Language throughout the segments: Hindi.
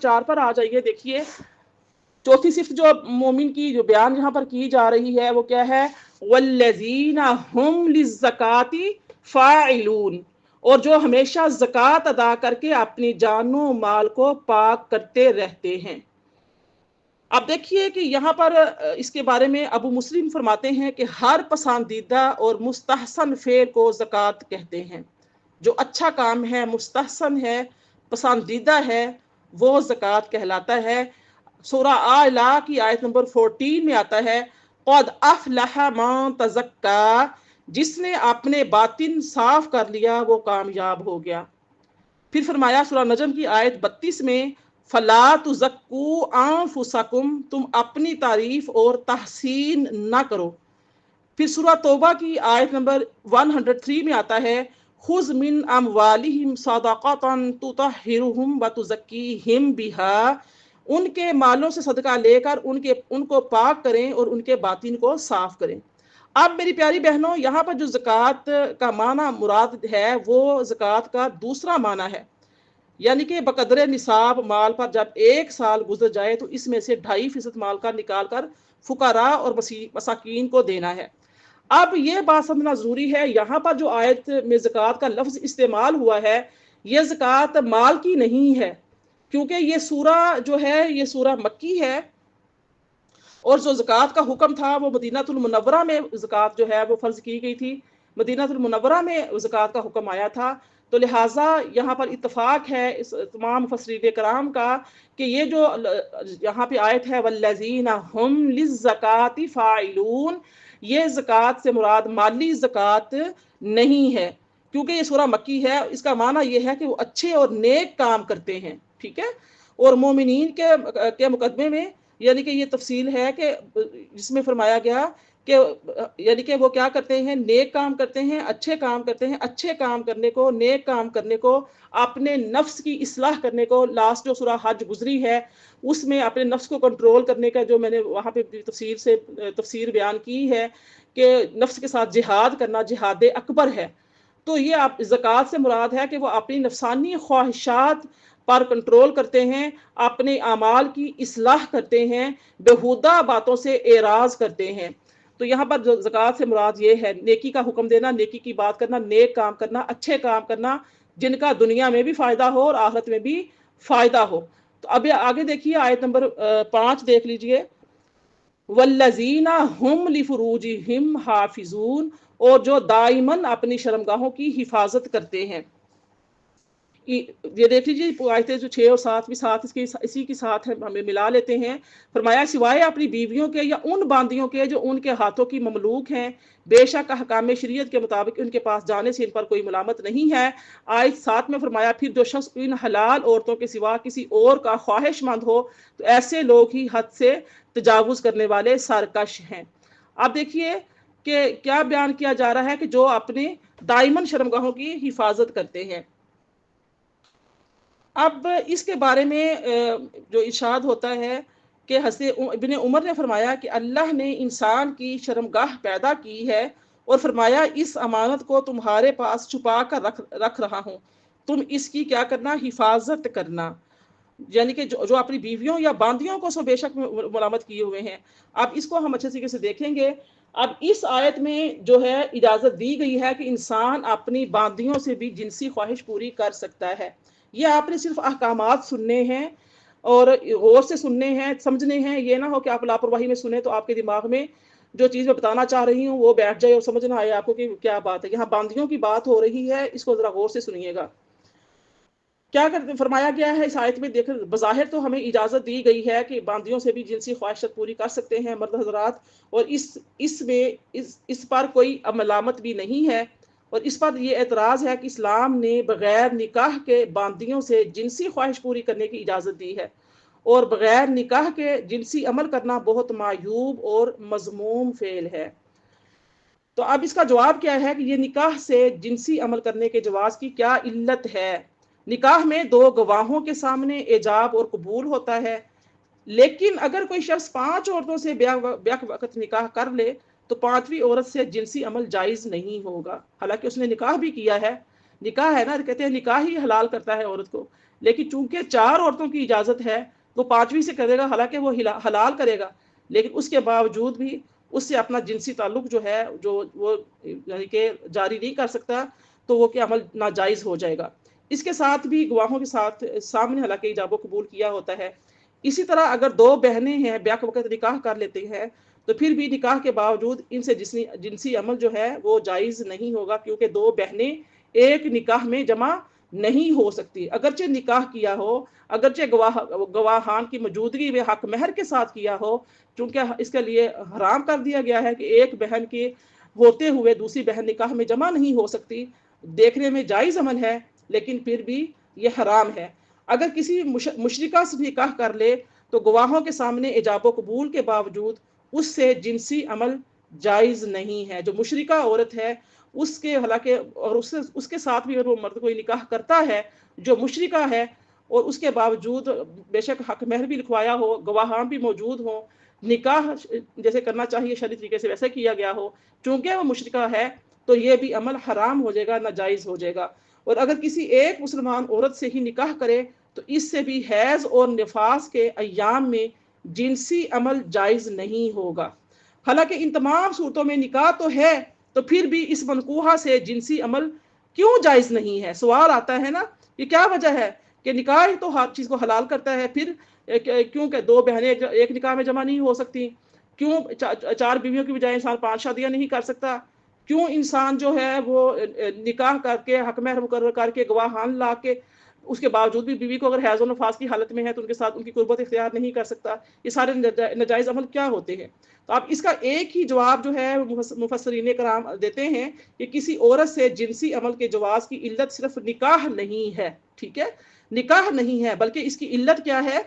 4 पर आ जाइए। देखिए चौथी सिफ्त जो मोमिन की जो बयान यहाँ पर की जा रही है वो क्या है, वल्लज़ीना हुम लिज़्ज़काती फ़ाइलून, और जो हमेशा ज़कात अदा करके अपनी जानो माल को पाक करते रहते हैं। अब देखिए कि यहाँ पर इसके बारे में अबू मुस्लिम फरमाते हैं कि हर पसंदीदा और मुस्तहसन फेल को ज़कात कहते हैं। जो अच्छा काम है, मुस्तहसन है, पसंदीदा है, वो ज़कात कहलाता है। सूरा आला की आयत नंबर 14 में आता है, क़द अफ़लह मन तज़क्का, जिसने अपने बातिन साफ कर लिया वो कामयाब हो गया। फिर फरमाया सूरा नजम की आयत 32 में, फला तुज़क्कू अनफुसकुम, तुम अपनी तारीफ और तहसीन ना करो। फिर सूरा तौबा की आयत नंबर 103 में आता है, खुज़ मिन अमवालिहिम सदक़तन तुतहिरुहुम व तुज़क्कीहिम बिहा, उनके मालों से सदका लेकर उनको पाक करें और उनके बातिन को साफ करें। अब मेरी प्यारी बहनों, यहाँ पर जो ज़कात का माना मुराद है वो ज़कात का दूसरा माना है, यानी कि बकदरे निसाब माल पर जब 1 साल गुजर जाए तो इसमें से 2.5% माल का निकाल कर फुकारा और मसाकीन को देना है। अब ये बात समझना जरूरी है, यहाँ पर जो आयत में ज़कात का लफ्ज इस्तेमाल हुआ है, ये ज़कात माल की नहीं है, क्योंकि ये सूरा जो है ये सूरा मक्की है और जो ज़कात का हुक्म था वो मदीनातुल मुनव्वरा में ज़कात जो है वो फ़र्ज़ की गई थी। मदीनातुल मुनव्वरा में ज़कात का हुक्म आया था। तो लिहाजा यहाँ पर इत्तफ़ाक़ है इस तमाम मुफ़स्सिरीन कराम का कि ये जो यहाँ पे आयत है, वल्लज़ीना हुम लिज़्ज़काति फ़ाइलून, ये ज़कात से मुराद माली ज़कात नहीं है, क्योंकि ये सूरा मक्की है। इसका माना ये है कि वो अच्छे और नेक काम करते हैं, ठीक है। और मोमिनीन के मुकदमे में यानी कि ये तफसील है कि जिसमें फरमाया गया कि यानी कि वो क्या करते हैं, नेक काम करते हैं, अच्छे काम करते हैं। अच्छे काम करने को, नेक काम करने को, अपने नफ्स की इस्लाह करने को, लास्ट जो सूरा हज गुजरी है उसमें अपने नफ्स को कंट्रोल करने का जो मैंने वहाँ पे तफसीर बयान की है कि नफ्स के साथ जिहाद करना जिहाद अकबर है। तो ये आप ज़कात से मुराद है कि वो अपनी नफसानी ख्वाहिशात पर कंट्रोल करते हैं, अपने अमाल की इस्लाह करते हैं, बेहुदा बातों से एराज करते हैं। तो यहाँ पर जो ज़कात से मुराद ये है, नेकी का हुक्म देना, नेकी की बात करना, नेक काम करना, अच्छे काम करना, जिनका दुनिया में भी फ़ायदा हो और आखिरत में भी फ़ायदा हो। तो अब आगे देखिए आयत नंबर 5 देख लीजिए, वल्लज़ीना हुम लिफुरूजिहिम हाफिजून, और जो दाइमन अपनी शर्मगाहों की हिफाजत करते हैं। ये देख लीजिए आयतें जो 6 और 7 भी साथ इसी के साथ हमें मिला लेते हैं। फरमाया सिवाय अपनी बीवियों के या उन बांदियों के जो उनके हाथों की ममलूक हैं, बेशक अहकाम शरीयत के मुताबिक उनके पास जाने से इन पर कोई मलामत नहीं है। आयत 7 में फरमाया, फिर जो शख्स इन हलाल औरतों के सिवा किसी और का ख्वाहिशमंद हो तो ऐसे लोग ही हद से तजावुज करने वाले सरकश हैं। अब देखिए कि क्या बयान किया जा रहा है कि जो अपने दाइमन शर्मगाहों की हिफाजत करते हैं। अब इसके बारे में जो इरशाद होता है कि हज़रत इब्न उमर ने फरमाया कि अल्लाह ने इंसान की शर्मगाह पैदा की है और फरमाया इस अमानत को तुम्हारे पास छुपा कर रख रहा हूँ, तुम इसकी क्या करना, हिफाजत करना। यानी कि जो अपनी बीवियों या बांदियों को सो बेशक मुलामत किए हुए हैं। अब इसको हम अच्छे तरीके से देखेंगे। अब इस आयत में जो है इजाज़त दी गई है कि इंसान अपनी बांदियों से भी जिनसी ख्वाहिश पूरी कर सकता है। ये आपने सिर्फ अहकामात सुनने हैं और गौर से सुनने हैं, समझने हैं। ये ना हो कि आप लापरवाही में सुने तो आपके दिमाग में जो चीज़ मैं बताना चाह रही हूँ वो बैठ जाए और समझ ना आए आपको कि क्या बात है। यहाँ बांदियों की बात हो रही है, इसको ज़रा गौर से सुनिएगा। क्या करते फरमाया गया है इस आयत में, देख बज़ाहिर तो हमें इजाज़त दी गई है कि बांदियों से भी जिनसी ख्वाहिशत पूरी कर सकते हैं मर्द हजरात, और इस पर कोई मलामत भी नहीं है। और इस पर यह एतराज़ है कि इस्लाम ने बग़ैर निकाह के बांदियों से जिनसी ख्वाहिश पूरी करने की इजाज़त दी है, और बग़ैर निकाह के जिनसी अमल करना बहुत मायूब और मज़मूम फ़ेल है। तो अब इसका जवाब क्या है कि ये निकाह से जिनसी अमल करने के जवाज की क्या इल्लत है। निकाह में 2 गवाहों के सामने एजाब और कबूल होता है, लेकिन अगर कोई शख्स 5 औरतों से ब्याह वक़्त निकाह कर ले तो 5वीं औरत से जिनसी अमल जायज़ नहीं होगा। हालांकि उसने निकाह भी किया है, निकाह है ना, कहते हैं निकाह ही हलाल करता है औरत को, लेकिन चूंकि 4 औरतों की इजाज़त है तो 5वीं से करेगा, हालांकि वो हलाल करेगा, लेकिन उसके बावजूद भी उससे अपना जिनसी ताल्लुक जो है जो वो यानी कि जारी नहीं कर सकता, तो वो क्या अमल नाजायज़ हो जाएगा। इसके साथ भी गवाहों के साथ सामने हालांकि इजाब कबूल किया होता है। इसी तरह अगर 2 बहनें हैं, ब्याह के वक़्त निकाह कर लेते हैं, तो फिर भी निकाह के बावजूद इनसे जिनसी अमल जो है वो जायज़ नहीं होगा, क्योंकि 2 बहनें एक निकाह में जमा नहीं हो सकती। अगरचे निकाह किया हो, अगरचे गवाहान की मौजूदगी में हक महर के साथ किया हो, चूँकि इसके लिए हराम कर दिया गया है कि एक बहन के होते हुए दूसरी बहन निकाह में जमा नहीं हो सकती। देखने में जायज़ अमल है, लेकिन फिर भी ये हराम है। अगर किसी मुशरिका से निकाह कर ले, तो गवाहों के सामने इजाब कबूल के बावजूद उससे जिनसी अमल जायज़ नहीं है। जो मुशरिका औरत है, उसके हालांकि और उससे उसके साथ भी अगर वो मर्द कोई निकाह करता है जो मुशरिका है, और उसके बावजूद बेशक हक महर भी लिखवाया हो, गवाहान भी मौजूद हों, निकाह जैसे करना चाहिए शरई तरीके से वैसे किया गया हो, चूंकि वो मुशरिका है, तो ये भी अमल हराम हो जाएगा, नाजायज़ हो जाएगा। और अगर किसी एक मुसलमान औरत से ही निकाह करे, तो इससे भी हैज़ और निफास के अय्याम में जिनसी अमल जायज़ नहीं होगा। हालांकि इन तमाम सूरतों में निकाह तो है, तो फिर भी इस मनकूहा से जिनसी अमल क्यों जायज़ नहीं है? सवाल आता है ना, ये क्या वजह है कि निकाह ही तो हर चीज़ को हलाल करता है, फिर क्यों कि 2 बहनें एक निकाह में जमा नहीं हो सकती? क्यों 4 बीवियों की बजाय इंसान 5 शादियाँ नहीं कर सकता? क्यों इंसान जो है वो निकाह करके हक महर मुकर्रर करके गवाहान ला के उसके बावजूद भी बीवी को अगर हैज़ और नफास की हालत में है तो उनके साथ उनकी कुर्बत इख्तियार नहीं कर सकता? ये सारे नाजायज़ अमल क्या होते हैं? तो आप इसका एक ही जवाब जो है मुफस्सरीन कराम देते हैं कि किसी औरत से जिनसी अमल के जवाज की इल्लत सिर्फ निकाह नहीं है, ठीक है? निकाह नहीं है, बल्कि इसकी इल्लत क्या है?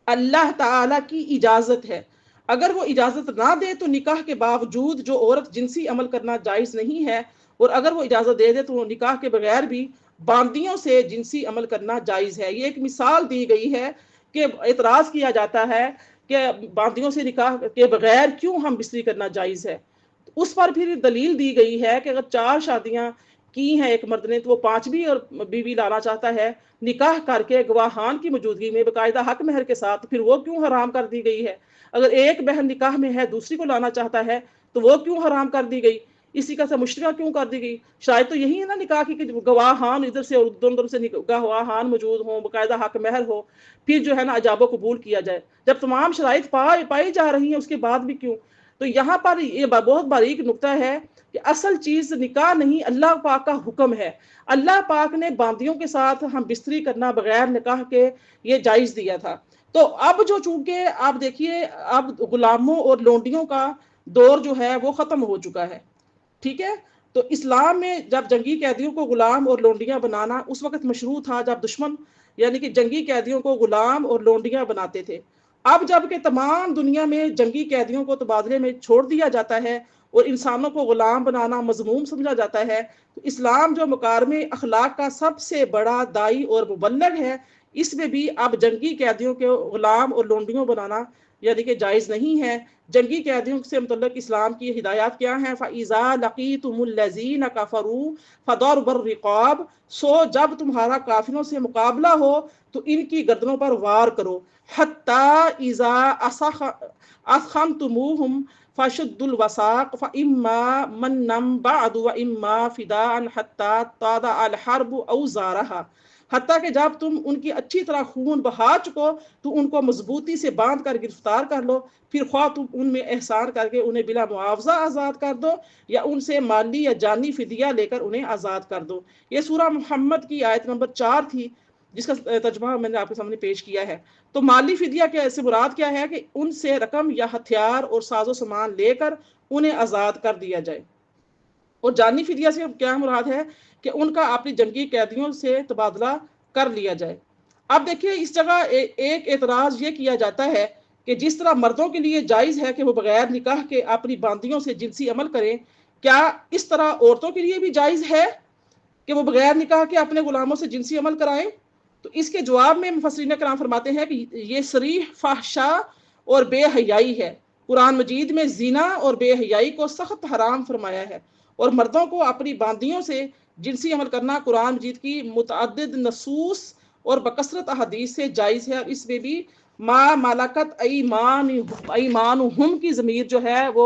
अल्लाह ताला की इजाज़त है। अगर वो इजाज़त ना दे तो निकाह के बावजूद जो औरत जिनसी अमल करना जायज़ नहीं है, और अगर वो इजाज़त दे दे तो निकाह के बगैर भी बांदियों से जिनसी अमल करना जायज़ है। ये एक मिसाल दी गई है कि एतराज़ किया जाता है कि बांदियों से निकाह के बगैर क्यों हम बिस्तरी करना जायज़ है। उस पर फिर दलील दी गई है कि अगर 4 शादियाँ की हैं एक मर्द ने, तो वो 5वीं और बीवी लाना चाहता है निकाह करके गवाहान की मौजूदगी में बाकायदा हक महर के साथ, फिर वो क्यों हराम कर दी गई है? अगर एक बहन निकाह में है दूसरी को लाना चाहता है, तो वो क्यों हराम कर दी गई? इसी का से मुश्तरा क्यों कर दी गई? शायद तो यही है ना निकाह की कि गवाहान इधर से और दोनों तरफ से गवाहान मौजूद हों, बाकायदा हक महर हो, फिर जो है ना इजाब कबूल किया जाए। जब तमाम शराइत पाई जा रही हैं उसके बाद भी क्यों? तो यहाँ पर ये बहुत बारीक नुक्ता है कि असल चीज़ निकाह नहीं, अल्लाह पाक का हुक्म है। अल्लाह पाक ने बांदियों के साथ हम बिस्तरी करना बगैर निकाह के ये जायज़ दिया था। तो अब जो चूंकि आप देखिए अब गुलामों और लोंडियों का दौर जो है वो ख़त्म हो चुका है, ठीक है? तो इस्लाम में जब जंगी कैदियों को गुलाम और लोंडियाँ बनाना उस वक़्त मशरू था, जब दुश्मन यानी कि जंगी कैदियों को गुलाम और लोंडियाँ बनाते थे। अब जबकि तमाम दुनिया में जंगी कैदियों को तबादले में छोड़ दिया जाता है और इंसानों को गुलाम बनाना मज़मूम समझा जाता है, तो इस्लाम जो मकारिम अखलाक का सबसे बड़ा दाई और मुबल्लिग है, इसमें भी अब जंगी कैदियों के गुलाम और लोंडियों बनाना यानी कि जायज़ नहीं है। जंगी कैदियों से मुतल्लिक़ इस्लाम की हिदायत क्या हैं? फ़इज़ा लक़ीतुमुल्लज़ीना कफ़रू फ़दरबुर रिक़ाब, सो जब तुम्हारा काफिरों से मुकाबला हो तो इनकी गर्दनों पर वार करो। हत्ता इज़ा असख़नतुमूहुम फ़शुद्दुल वसाक़ फ़इम्मा मन्नम बअदु व इम्मा फ़िदाअन हत्ता तादा अल हर्ब औ ज़ारहा, हत्ता कि जब तुम उनकी अच्छी तरह खून बहा चुको तो उनको मजबूती से बांध कर गिरफ्तार कर लो, फिर ख्वाह तुम उनमें एहसान करके उन्हें बिला मुआवजा आज़ाद कर दो या उनसे माली या जानी फिदिया लेकर उन्हें आज़ाद कर दो। ये सूरह मोहम्मद की आयत नंबर 4 थी, जिसका तर्जुमा मैंने आपके सामने पेश किया है। तो माली फिदिया क्या से मुराद क्या है कि उनसे रकम या हथियार और साजो सामान लेकर उन्हें आज़ाद कर दिया जाए, और जानी फिदिया से क्या मुराद है कि उनका अपनी जंगी कैदियों से तबादला कर लिया जाए। अब देखिए इस जगह एक एतराज़ ये किया जाता है कि जिस तरह मर्दों के लिए जायज़ है कि वो बगैर निकाह के अपनी बांदियों से जिनसी अमल करें, क्या इस तरह औरतों के लिए भी जायज़ है कि वो बगैर निकाह के अपने गुलामों से जिनसी अमल कराएं? तो इसके जवाब में मुफस्सिरीन कराम फरमाते हैं कि ये सरीह फाहशा और बेहयाई है। कुरान मजीद में ज़िना और बेहयाई को सख्त हराम फरमाया है, और मर्दों को अपनी बांदियों से जिनसी अमल करना कुरान मजीद की मुतअद्दिद नसूस और बकसरत अहदीस से जायज़ है। और इसमें भी मा मलकत ऐमानुहुम की ज़मीर जो है वो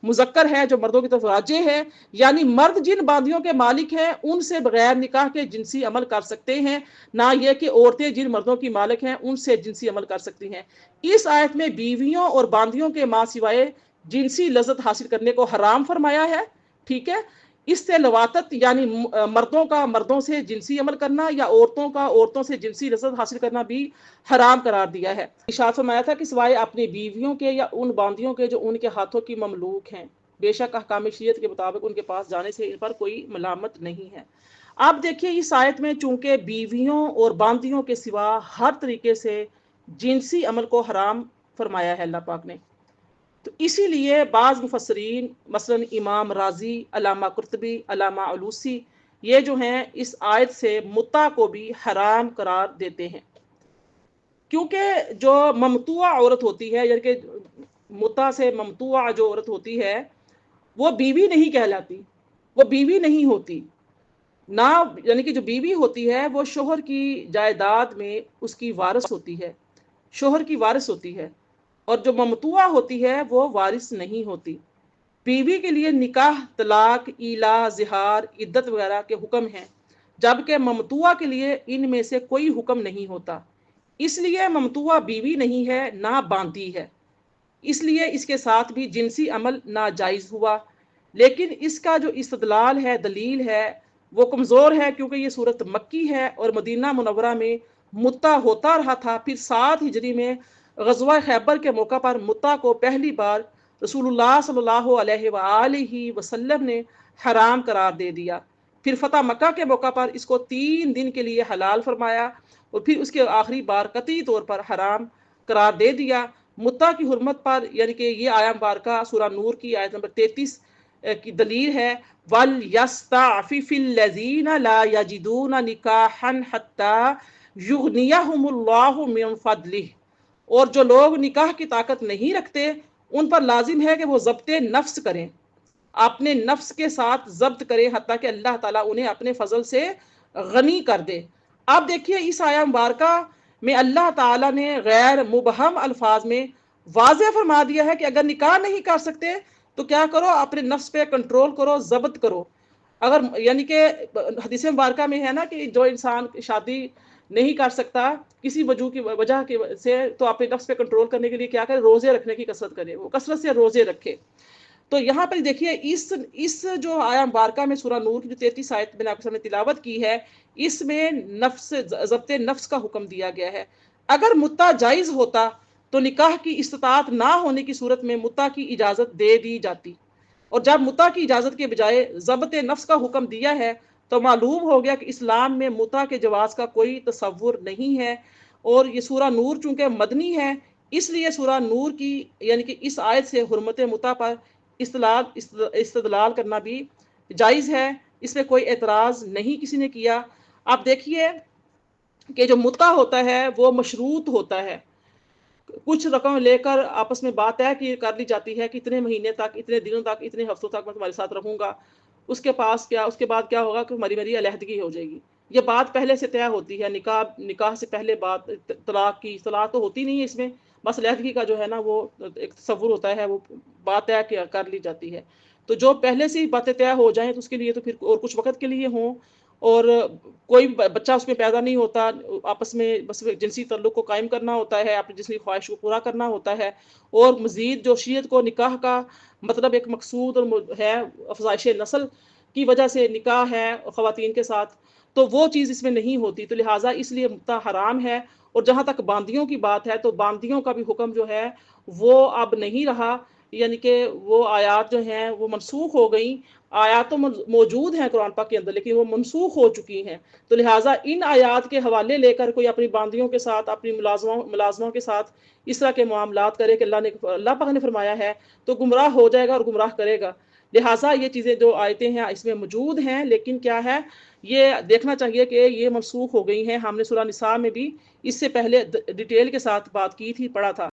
मुज़क्कर है, जो मर्दों की तरफ राजे है, यानी मर्द जिन बांदियों के मालिक हैं उनसे बगैर निकाह के जिनसी अमल कर सकते हैं, ना ये कि औरतें जिन मर्दों की मालिक हैं उनसे जिनसी अमल कर सकती हैं। इस आयत में बीवियों और बांदियों के माँ सिवाय जिनसी लज़्ज़त हासिल करने को हराम फरमाया है। ठीक है, इससे लवातत यानी मर्दों का मर्दों से जिनसी अमल करना या औरतों का औरतों से जिनसी लज़्ज़त हासिल करना भी हराम करार दिया है। इरशाद फरमाया था कि सिवाय अपनी बीवियों के या उन बांदियों के जो उनके हाथों की ममलूक हैं, बेशक अहकाम शरीयत के मुताबिक उनके पास जाने से इन पर कोई मलामत नहीं है। आप देखिए इस आयत में चूंकि बीवियों और बांदियों के सिवा हर तरीके से जिनसी अमल को हराम फरमाया है अल्लाह पाक ने, तो इसीलिए बाज़ मुफस्सरीन मसलन इमाम राजी, अल्लामा कुर्तबी, अल्लामा अलूसी, ये जो हैं इस आयत से मुत्ता को भी हराम करार देते हैं, क्योंकि जो ममतुआ औरत होती है, यानी कि मुत्ता से ममतुआ जो औरत होती है वो बीवी नहीं कहलाती, वो बीवी नहीं होती ना, यानी कि जो बीवी होती है वो शोहर की जायदाद में उसकी वारिस होती है, शोहर की वारिस होती है, और जो ममतुआ होती है वो वारिस नहीं होती। बीवी के लिए निकाह, तलाक, इला, जिहार, इद्दत वगैरह के हुक्म हैं, जबकि ममतुआ के लिए इनमें से कोई हुक्म नहीं होता। इसलिए ममतुआ बीवी नहीं है ना बांदी है, इसलिए इसके साथ भी जिनसी अमल नाजायज़ हुआ। लेकिन इसका जो इस्तदलाल है, दलील है, वो कमज़ोर है, क्योंकि ये सूरत मक्की है और मदीना मुनव्वरा में मुत्ता होता रहा था। फिर 7 हिजरी में ग़ज़वा खैबर के मौका पर मुत्ता को पहली बार रसूलुल्लाह सल्लल्लाहु अलैहि वसल्लम ने हराम करार दे दिया। फिर फ़तह मक्का के मौका पर इसको 3 दिन के लिए हलाल फरमाया और फिर उसके आखिरी बार कतई तौर पर हराम करार दे दिया। मुत्ता की हुर्मत पर यानी कि ये आया मुबारका सूरह नूर की आयत नंबर 33 की दलील है, वल यस्तअफिफिल्लज़ीना ला यजिदूना निकाहन हत्ता युगनियहुमुल्लाहु मिन फदलिह, और जो लोग निकाह की ताकत नहीं रखते उन पर लाजिम है कि वो ज़ब्ते नफ्स करें, अपने नफ्स के साथ जब्त करें, हत्ता कि अल्लाह ताला उन्हें अपने फजल से गनी कर दे। आप देखिए इस आया मुबारका में अल्लाह ताला ने गैर मुबहम अल्फाज में वाज़ेह फरमा दिया है कि अगर निकाह नहीं कर सकते तो क्या करो, अपने नफ्स पे कंट्रोल करो, जब्त करो। अगर यानी कि हदीस मुबारका में है ना कि जो इंसान शादी नहीं कर सकता किसी वजह की से, तो अपने नफ्स पे कंट्रोल करने के लिए क्या करे, रोजे रखने की कसरत करे, वो कसरत से रोजे रखे। तो यहाँ पर देखिए इस जो आया मुबारका में सूरह नूर की जो 33 आयत मैंने आपके सामने तिलावत की है, इसमें नफ्स ज़ब्ते नफ्स का हुक्म दिया गया है। अगर मुत्ता जायज़ होता तो निकाह की इस्तात ना होने की सूरत में मुत्ता की इजाज़त दे दी जाती, और जब मुत्ता की इजाज़त के बजाय ज़ब्ते नफ्स का हुक्म दिया है तो मालूम हो गया कि इस्लाम में मुत्ता के जवाज़ का कोई तसव्वुर नहीं है। और ये सूरह नूर चूँकि मदनी है, इसलिए सूरह नूर की यानी कि इस आयत से हुर्मत मुत्ता पर इस्तदलाल करना भी जायज़ है, इसमें कोई एतराज़ नहीं किसी ने किया। आप देखिए कि जो मुत्ता होता है वो मशरूत होता है, कुछ रकम लेकर आपस में बात तय की कर ली जाती है कि इतने महीने तक, इतने दिनों तक, इतने हफ्तों तक मैं तुम्हारे साथ रहूंगा, उसके बाद क्या होगा कि मेरी अलहदगी हो जाएगी। ये बात पहले से तय होती है, निकाह से पहले बात तलाक तो होती नहीं है इसमें, बस अलहदगी का जो है ना वो एक तसव्वुर होता है, वो बात तय कर ली जाती है। तो जो पहले से ही बातें तय हो जाएं तो उसके लिए तो फिर और कुछ वक्त के लिए हों, और कोई बच्चा उसमें पैदा नहीं होता, आपस में बस जिनसी तल्लुक को कायम करना होता है, अपनी जिसकी ख्वाहिश को पूरा करना होता है। और मज़ीद जो शरीयत को निकाह का मतलब एक मकसूद और है अफज़ाइश नस्ल की वजह से निकाह है ख़वातीन के साथ, तो वो चीज़ इसमें नहीं होती, तो लिहाजा इसलिए मुत्ता हराम है। और जहाँ तक बांदियों की बात है तो बांदियों का भी हुक्म जो है वो अब नहीं रहा, यानी कि वो आयात जो हैं वो मनसूख हो गई। आयात तो मौजूद हैं कुरान पाक के अंदर, लेकिन वो मनसूख हो चुकी हैं। तो लिहाजा इन आयात के हवाले लेकर कोई अपनी बांदियों के साथ, अपनी मुलाजमों के साथ इस तरह के मामलात करे कि अल्लाह पाक ने फरमाया है, तो गुमराह हो जाएगा और गुमराह करेगा। लिहाजा ये चीज़ें जो आयतें हैं इसमें मौजूद हैं, लेकिन क्या है, ये देखना चाहिए कि ये मनसूख हो गई हैं। हमने सूरह निसा में भी इससे पहले डिटेल के साथ बात की थी, पढ़ा था।